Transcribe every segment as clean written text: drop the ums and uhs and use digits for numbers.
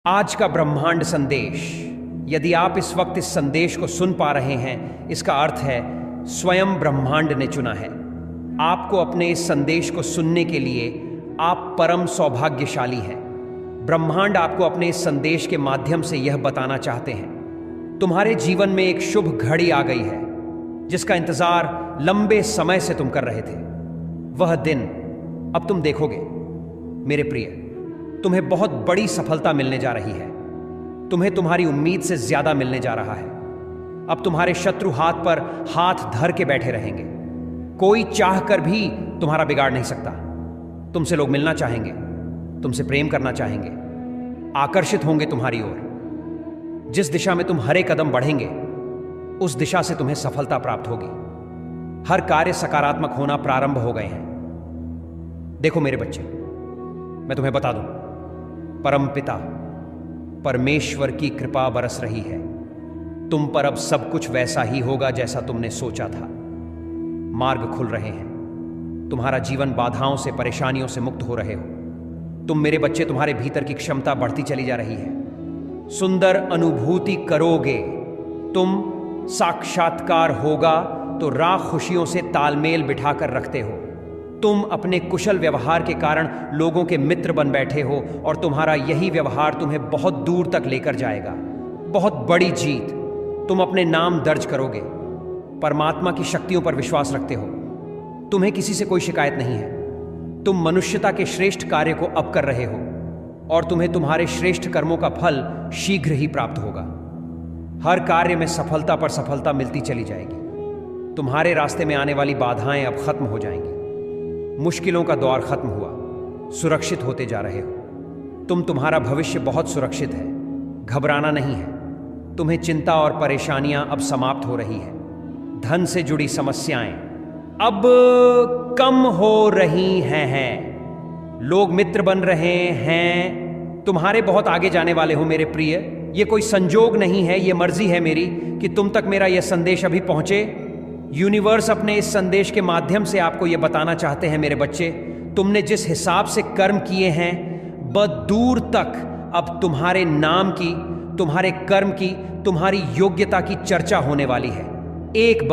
आज का ब्रह्मांड संदेश, यदि आप इस वक्त इस संदेश को सुन पा रहे हैं, इसका अर्थ है स्वयं ब्रह्मांड ने चुना है आपको अपने इस संदेश को सुनने के लिए। आप परम सौभाग्यशाली हैं। ब्रह्मांड आपको अपने इस संदेश के माध्यम से यह बताना चाहते हैं, तुम्हारे जीवन में एक शुभ घड़ी आ गई है जिसका इंतजार लंबे समय से तुम कर रहे थे। वह दिन अब तुम देखोगे। मेरे प्रिय, तुम्हें बहुत बड़ी सफलता मिलने जा रही है। तुम्हें तुम्हारी उम्मीद से ज्यादा मिलने जा रहा है। अब तुम्हारे शत्रु हाथ पर हाथ धर के बैठे रहेंगे। कोई चाह कर भी तुम्हारा बिगाड़ नहीं सकता। तुमसे लोग मिलना चाहेंगे, तुमसे प्रेम करना चाहेंगे, आकर्षित होंगे तुम्हारी ओर। जिस दिशा में तुम हर एक कदम बढ़ेंगे, उस दिशा से तुम्हें सफलता प्राप्त होगी। हर कार्य सकारात्मक होना प्रारंभ हो गए हैं। देखो मेरे बच्चे, मैं तुम्हें बता दूं, परमपिता परमेश्वर की कृपा बरस रही है। तुम पर अब सब कुछ वैसा ही होगा जैसा तुमने सोचा था। मार्ग खुल रहे हैं। तुम्हारा जीवन बाधाओं से, परेशानियों से मुक्त हो रहे हो। तुम मेरे बच्चे, तुम्हारे भीतर की क्षमता बढ़ती चली जा रही है। सुंदर अनुभूति करोगे। तुम साक्षात्कार होगा तो राह खुशियों से तालमेल बिठाकर रखते हो। तुम अपने कुशल व्यवहार के कारण लोगों के मित्र बन बैठे हो और तुम्हारा यही व्यवहार तुम्हें बहुत दूर तक लेकर जाएगा। बहुत बड़ी जीत तुम अपने नाम दर्ज करोगे। परमात्मा की शक्तियों पर विश्वास रखते हो। तुम्हें किसी से कोई शिकायत नहीं है। तुम मनुष्यता के श्रेष्ठ कार्य को अब कर रहे हो और तुम्हें तुम्हारे श्रेष्ठ कर्मों का फल शीघ्र ही प्राप्त होगा। हर कार्य में सफलता पर सफलता मिलती चली जाएगी। तुम्हारे रास्ते में आने वाली बाधाएं अब खत्म हो जाएंगी। मुश्किलों का दौर खत्म हुआ। सुरक्षित होते जा रहे हो तुम। तुम्हारा भविष्य बहुत सुरक्षित है। घबराना नहीं है। तुम्हें चिंता और परेशानियां अब समाप्त हो रही है। धन से जुड़ी समस्याएं अब कम हो रही हैं। लोग मित्र बन रहे हैं। तुम्हारे बहुत आगे जाने वाले हो मेरे प्रिय। ये कोई संजोग नहीं है, ये मर्जी है मेरी कि तुम तक मेरा यह संदेश अभी पहुंचे। यूनिवर्स अपने इस संदेश के माध्यम से आपको यह बताना चाहते हैं मेरे बच्चे, तुमने जिस हिसाब से कर्म किए हैं, दूर तक अब तुम्हारे नाम की, तुम्हारे कर्म की, तुम्हारी योग्यता की चर्चा होने वाली है। एक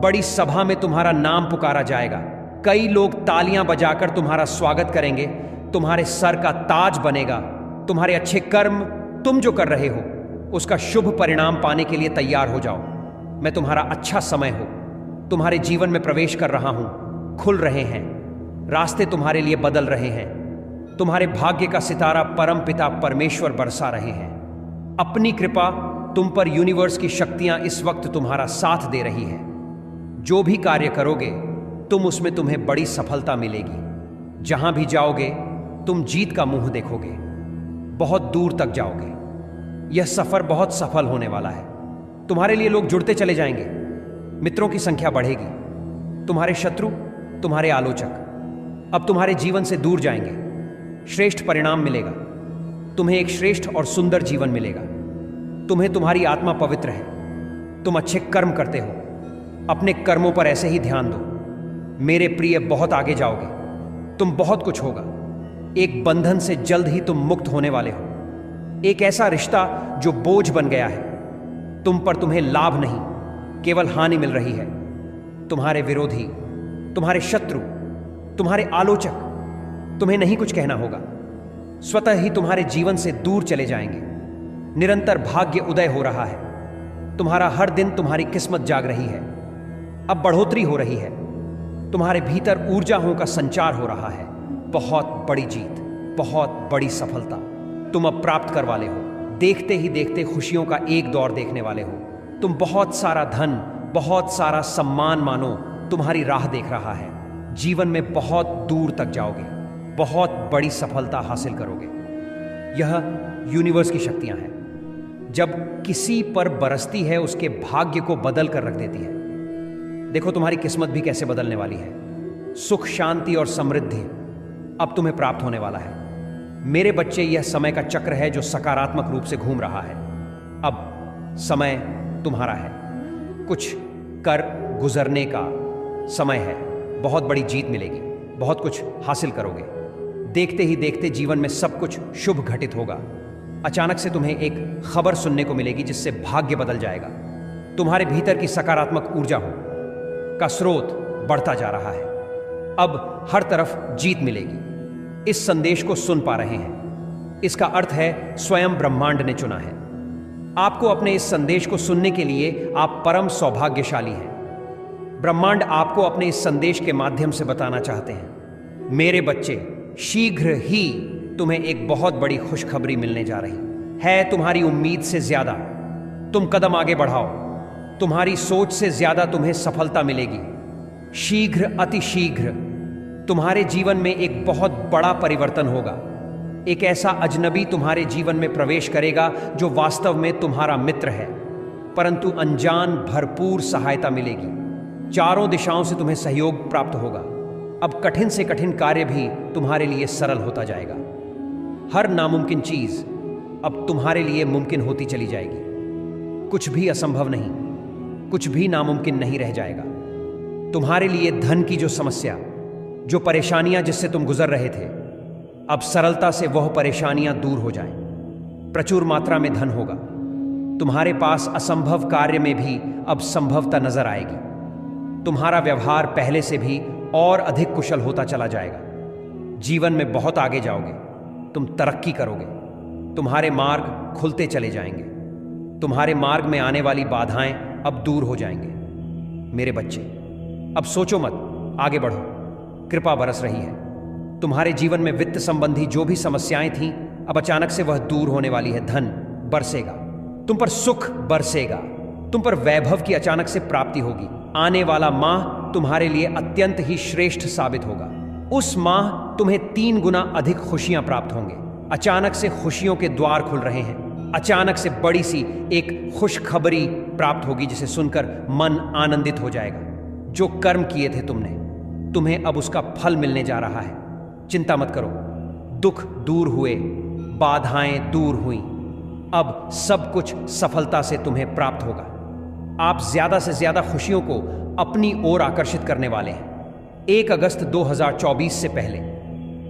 बड़ी सभा में तुम्हारा नाम पुकारा जाएगा। कई लोग तालियां बजाकर तुम्हारा स्वागत करेंगे। तुम्हारे सर का ताज बनेगा। तुम्हारे अच्छे कर्म, तुम जो कर रहे हो उसका शुभ परिणाम पाने के लिए तैयार हो जाओ। मैं तुम्हारा अच्छा समय हो तुम्हारे जीवन में प्रवेश कर रहा हूं। खुल रहे हैं रास्ते, तुम्हारे लिए बदल रहे हैं। तुम्हारे भाग्य का सितारा परम पिता परमेश्वर बरसा रहे हैं। अपनी कृपा तुम पर यूनिवर्स की शक्तियां इस वक्त तुम्हारा साथ दे रही है। जो भी कार्य करोगे तुम उसमें तुम्हें बड़ी सफलता मिलेगी। जहां भी जाओगे तुम जीत का मुंह देखोगे। बहुत दूर तक जाओगे। यह सफर बहुत सफल होने वाला है। तुम्हारे लिए लोग जुड़ते चले जाएंगे। मित्रों की संख्या बढ़ेगी। तुम्हारे शत्रु, तुम्हारे आलोचक अब तुम्हारे जीवन से दूर जाएंगे। श्रेष्ठ परिणाम मिलेगा। तुम्हें एक श्रेष्ठ और सुंदर जीवन मिलेगा। तुम्हें तुम्हारी आत्मा पवित्र है। तुम अच्छे कर्म करते हो। अपने कर्मों पर ऐसे ही ध्यान दो मेरे प्रिय। बहुत आगे जाओगे। तुम बहुत कुछ होगा। एक बंधन से जल्द ही तुम मुक्त होने वाले हो। एक ऐसा रिश्ता जो बोझ बन गया है तुम पर, तुम्हें लाभ नहीं केवल हानि मिल रही है। तुम्हारे विरोधी, तुम्हारे शत्रु, तुम्हारे आलोचक तुम्हें नहीं कुछ कहना होगा। स्वतः ही तुम्हारे जीवन से दूर चले जाएंगे। निरंतर भाग्य उदय हो रहा है। तुम्हारा हर दिन तुम्हारी किस्मत जाग रही है। अब बढ़ोतरी हो रही है। तुम्हारे भीतर ऊर्जाओं का संचार हो रहा है। बहुत बड़ी जीत, बहुत बड़ी सफलता तुम अब प्राप्त कर वाले हो। देखते ही देखते खुशियों का एक दौर देखने वाले हो। तुम बहुत सारा धन, बहुत सारा सम्मान मानो तुम्हारी राह देख रहा है। जीवन में बहुत दूर तक जाओगे। बहुत बड़ी सफलता हासिल करोगे। यह यूनिवर्स की शक्तियां हैं। जब किसी पर बरसती है उसके भाग्य को बदल कर रख देती है। देखो तुम्हारी किस्मत भी कैसे बदलने वाली है। सुख, शांति और समृद्धि अब तुम्हें प्राप्त होने वाला है। मेरे बच्चे, यह समय का चक्र है जो सकारात्मक रूप से घूम रहा है। अब समय तुम्हारा है। कुछ कर गुजरने का समय है। बहुत बड़ी जीत मिलेगी। बहुत कुछ हासिल करोगे। देखते ही देखते जीवन में सब कुछ शुभ घटित होगा। अचानक से तुम्हें एक खबर सुनने को मिलेगी जिससे भाग्य बदल जाएगा। तुम्हारे भीतर की सकारात्मक ऊर्जा का स्रोत बढ़ता जा रहा है। अब हर तरफ जीत मिलेगी। इस संदेश को सुन पा रहे हैं, इसका अर्थ है स्वयं ब्रह्मांड ने चुना है आपको। अपने इस संदेश को सुनने के लिए आप परम सौभाग्यशाली हैं। ब्रह्मांड आपको अपने इस संदेश के माध्यम से बताना चाहते हैं, मेरे बच्चे, शीघ्र ही तुम्हें एक बहुत बड़ी खुशखबरी मिलने जा रही है। तुम्हारी उम्मीद से ज्यादा तुम कदम आगे बढ़ाओ, तुम्हारी सोच से ज्यादा तुम्हें सफलता मिलेगी। शीघ्र, अति शीघ्र तुम्हारे जीवन में एक बहुत बड़ा परिवर्तन होगा। एक ऐसा अजनबी तुम्हारे जीवन में प्रवेश करेगा जो वास्तव में तुम्हारा मित्र है, परंतु अनजान भरपूर सहायता मिलेगी। चारों दिशाओं से तुम्हें सहयोग प्राप्त होगा। अब कठिन से कठिन कार्य भी तुम्हारे लिए सरल होता जाएगा। हर नामुमकिन चीज अब तुम्हारे लिए मुमकिन होती चली जाएगी। कुछ भी असंभव नहीं, कुछ भी नामुमकिन नहीं रह जाएगा। तुम्हारे लिए धन की जो समस्या, जो परेशानियां जिससे तुम गुजर रहे थे, अब सरलता से वह परेशानियां दूर हो जाएं। प्रचुर मात्रा में धन होगा। तुम्हारे पास असंभव कार्य में भी अब संभवता नजर आएगी। तुम्हारा व्यवहार पहले से भी और अधिक कुशल होता चला जाएगा। जीवन में बहुत आगे जाओगे, तुम तरक्की करोगे, तुम्हारे मार्ग खुलते चले जाएंगे। तुम्हारे मार्ग में आने वाली बाधाएं अब दूर हो जाएंगे। मेरे बच्चे, अब सोचो मत, आगे बढ़ो, कृपा बरस रही है। तुम्हारे जीवन में वित्त संबंधी जो भी समस्याएं थीं, अब अचानक से वह दूर होने वाली है। धन बरसेगा, तुम पर सुख बरसेगा, तुम पर वैभव की अचानक से प्राप्ति होगी। आने वाला माह तुम्हारे लिए अत्यंत ही श्रेष्ठ साबित होगा। उस माह तुम्हें 3 गुना अधिक खुशियां प्राप्त होंगे। अचानक से खुशियों के द्वार खुल रहे हैं। अचानक से बड़ी सी एक खुशखबरी प्राप्त होगी जिसे सुनकर मन आनंदित हो जाएगा। जो कर्म किए थे तुमने, तुम्हें अब उसका फल मिलने जा रहा है। चिंता मत करो, दुख दूर हुए, बाधाएं दूर हुई, अब सब कुछ सफलता से तुम्हें प्राप्त होगा। आप ज्यादा से ज्यादा खुशियों को अपनी ओर आकर्षित करने वाले हैं। 1 अगस्त 2024 से पहले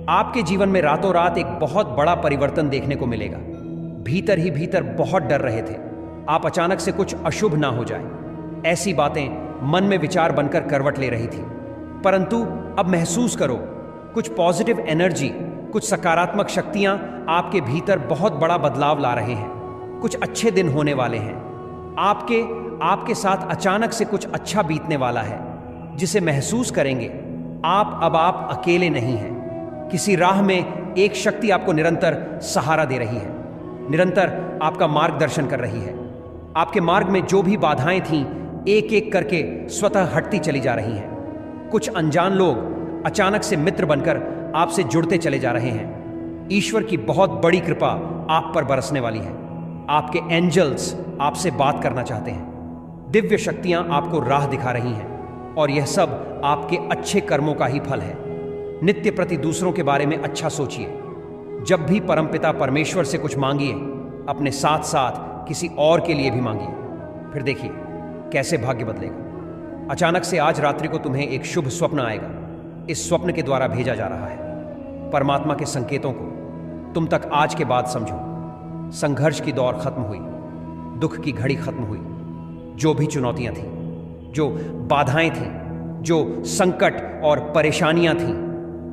आपके जीवन में रातों रात एक बहुत बड़ा परिवर्तन देखने को मिलेगा। भीतर ही भीतर बहुत डर रहे थे आप अचानक से कुछ अशुभ ना हो जाए, ऐसी बातें मन में विचार बनकर करवट ले रही थी। परंतु अब महसूस करो, कुछ पॉजिटिव एनर्जी, कुछ सकारात्मक शक्तियां आपके भीतर बहुत बड़ा बदलाव ला रहे हैं। कुछ अच्छे दिन होने वाले हैं। आपके साथ अचानक से कुछ अच्छा बीतने वाला है जिसे महसूस करेंगे आप अकेले नहीं हैं। किसी राह में एक शक्ति आपको निरंतर सहारा दे रही है, निरंतर आपका मार्गदर्शन कर रही है। आपके मार्ग में जो भी बाधाएं थीं, एक एक करके स्वतः हटती चली जा रही हैं। कुछ अनजान लोग अचानक से मित्र बनकर आपसे जुड़ते चले जा रहे हैं। ईश्वर की बहुत बड़ी कृपा आप पर बरसने वाली है। आपके एंजल्स आपसे बात करना चाहते हैं। दिव्य शक्तियां आपको राह दिखा रही हैं और यह सब आपके अच्छे कर्मों का ही फल है। नित्य प्रति दूसरों के बारे में अच्छा सोचिए। जब भी परमपिता परमेश्वर से कुछ मांगिए, अपने साथ साथ किसी और के लिए भी मांगिए। फिर देखिए कैसे भाग्य बदलेगा। अचानक से आज रात्रि को तुम्हें एक शुभ स्वप्न आएगा। इस स्वप्न के द्वारा भेजा जा रहा है। परमात्मा के संकेतों को तुम तक आज के बाद समझो। संघर्ष की दौर खत्म हुई, दुख की घड़ी खत्म हुई। जो भी चुनौतियां थीं, जो बाधाएं थीं, जो संकट और परेशानियां थीं,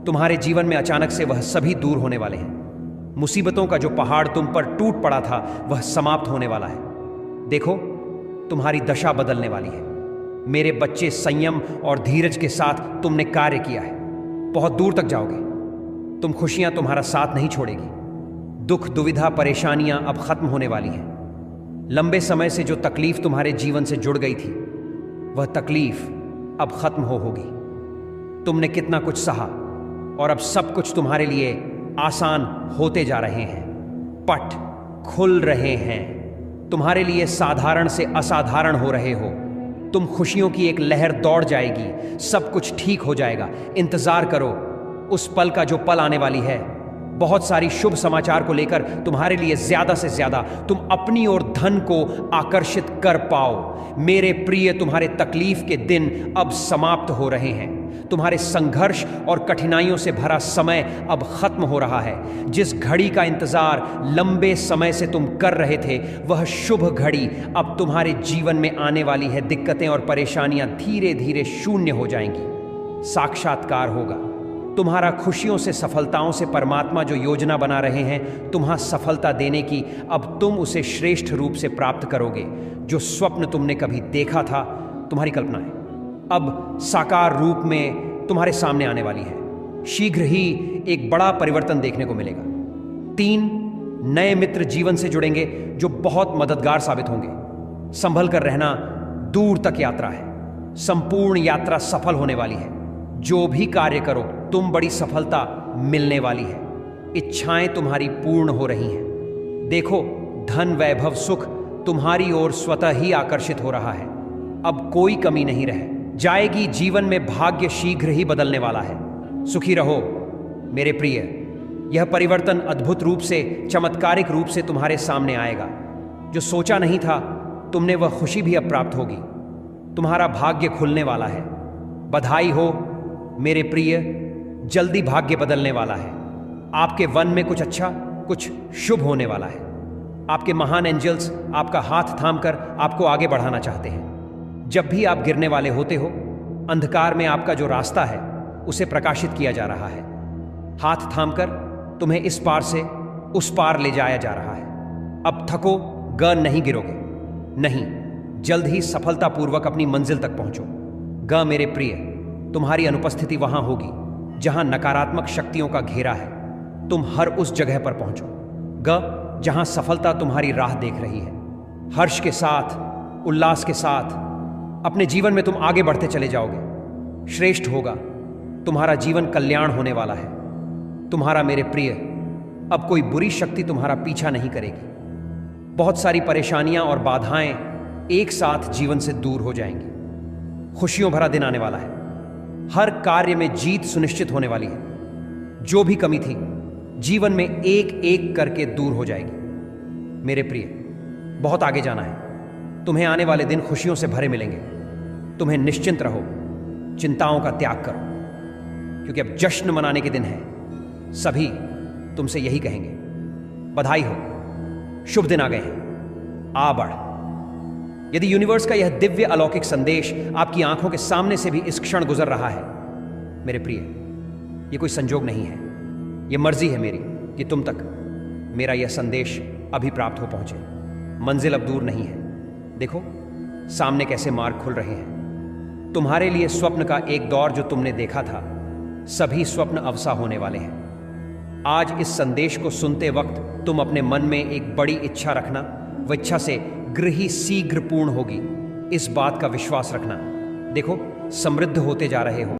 तुम्हारे जीवन में अचानक से वह सभी दूर होने वाले हैं। मुसीबतों का जो पहाड़ तुम पर टूट पड़ा था, वह समाप्त होने वाला है। देखो, तुम्हारी दशा बदलने वाली है। मेरे बच्चे, संयम और धीरज के साथ तुमने कार्य किया है, बहुत दूर तक जाओगे। तुम खुशियां तुम्हारा साथ नहीं छोड़ेगी। दुख, दुविधा, परेशानियां अब खत्म होने वाली हैं। लंबे समय से जो तकलीफ तुम्हारे जीवन से जुड़ गई थी, वह तकलीफ अब खत्म होगी। तुमने कितना कुछ सहा और अब सब कुछ तुम्हारे लिए आसान होते जा रहे हैं। पट खुल रहे हैं। तुम्हारे लिए साधारण से असाधारण हो रहे हो। तुम खुशियों की एक लहर दौड़ जाएगी। सब कुछ ठीक हो जाएगा। इंतजार करो, उस पल का जो पल आने वाली है बहुत सारी शुभ समाचार को लेकर तुम्हारे लिए ज्यादा से ज्यादा तुम अपनी ओर धन को आकर्षित कर पाओ। मेरे प्रिय, तुम्हारे तकलीफ के दिन अब समाप्त हो रहे हैं। तुम्हारे संघर्ष और कठिनाइयों से भरा समय अब खत्म हो रहा है। जिस घड़ी का इंतजार लंबे समय से तुम कर रहे थे, वह शुभ घड़ी अब तुम्हारे जीवन में आने वाली है। दिक्कतें और परेशानियां धीरे धीरे शून्य हो जाएंगी। साक्षात्कार होगा तुम्हारा। खुशियों से, सफलताओं से परमात्मा जो योजना बना रहे हैं तुम्हां सफलता देने की, अब तुम उसे श्रेष्ठ रूप से प्राप्त करोगे। जो स्वप्न तुमने कभी देखा था, तुम्हारी कल्पना है, अब साकार रूप में तुम्हारे सामने आने वाली है। शीघ्र ही एक बड़ा परिवर्तन देखने को मिलेगा। 3 नए मित्र जीवन से जुड़ेंगे जो बहुत मददगार साबित होंगे। संभल कर रहना, दूर तक यात्रा है। संपूर्ण यात्रा सफल होने वाली है। जो भी कार्य करो, तुम बड़ी सफलता मिलने वाली है। इच्छाएं तुम्हारी पूर्ण हो रही हैं। देखो, धन, वैभव, सुख तुम्हारी ओर स्वतः ही आकर्षित हो रहा है। अब कोई कमी नहीं रह जाएगी। जीवन में भाग्य शीघ्र ही बदलने वाला है। सुखी रहो मेरे प्रिय। यह परिवर्तन अद्भुत रूप से, चमत्कारिक रूप से तुम्हारे सामने आएगा। जो सोचा नहीं था तुमने, वह खुशी भी अब प्राप्त होगी। तुम्हारा भाग्य खुलने वाला है। बधाई हो मेरे प्रिय, जल्दी भाग्य बदलने वाला है। आपके वन में कुछ अच्छा, कुछ शुभ होने वाला है। आपके महान एंजल्स आपका हाथ थामकर आपको आगे बढ़ाना चाहते हैं। जब भी आप गिरने वाले होते हो, अंधकार में आपका जो रास्ता है उसे प्रकाशित किया जा रहा है। हाथ थामकर तुम्हें इस पार से उस पार ले जाया जा रहा है। अब थको ग नहीं गिरोगे, नहीं, जल्द ही सफलतापूर्वक अपनी मंजिल तक पहुंचो। ग मेरे प्रिय, तुम्हारी अनुपस्थिति वहां होगी जहां नकारात्मक शक्तियों का घेरा है। तुम हर उस जगह पर पहुंचो। ग जहां सफलता तुम्हारी राह देख रही है। हर्ष के साथ, उल्लास के साथ अपने जीवन में तुम आगे बढ़ते चले जाओगे। श्रेष्ठ होगा, तुम्हारा जीवन कल्याण होने वाला है। तुम्हारा मेरे प्रिय, अब कोई बुरी शक्ति तुम्हारा पीछा नहीं करेगी। बहुत सारी परेशानियां और बाधाएं एक साथ जीवन से दूर हो जाएंगी। खुशियों भरा दिन आने वाला है। हर कार्य में जीत सुनिश्चित होने वाली है। जो भी कमी थी, जीवन में एक एक करके दूर हो जाएगी। मेरे प्रिय, बहुत आगे जाना है। तुम्हें आने वाले दिन खुशियों से भरे मिलेंगे। तुम्हें निश्चिंत रहो, चिंताओं का त्याग करो, क्योंकि अब जश्न मनाने के दिन है। सभी तुमसे यही कहेंगे, बधाई हो, शुभ दिन आ गए हैं, आ बढ़। यदि यूनिवर्स का यह दिव्य अलौकिक संदेश आपकी आंखों के सामने से भी इस क्षण गुजर रहा है, मेरे प्रिय, यह कोई संजोग नहीं है। यह मर्जी है मेरी कि तुम तक मेरा यह संदेश अभी प्राप्त हो पहुंचे। मंजिल अब दूर नहीं है। देखो सामने कैसे मार्ग खुल रहे हैं। तुम्हारे लिए स्वप्न का एक दौर जो तुमने देखा था, सभी स्वप्न अवसा होने वाले हैं। आज इस संदेश को सुनते वक्त तुम अपने मन में एक बड़ी इच्छा रखना। वह इच्छा से गृही शीघ्र पूर्ण होगी, इस बात का विश्वास रखना। देखो, समृद्ध होते जा रहे हो।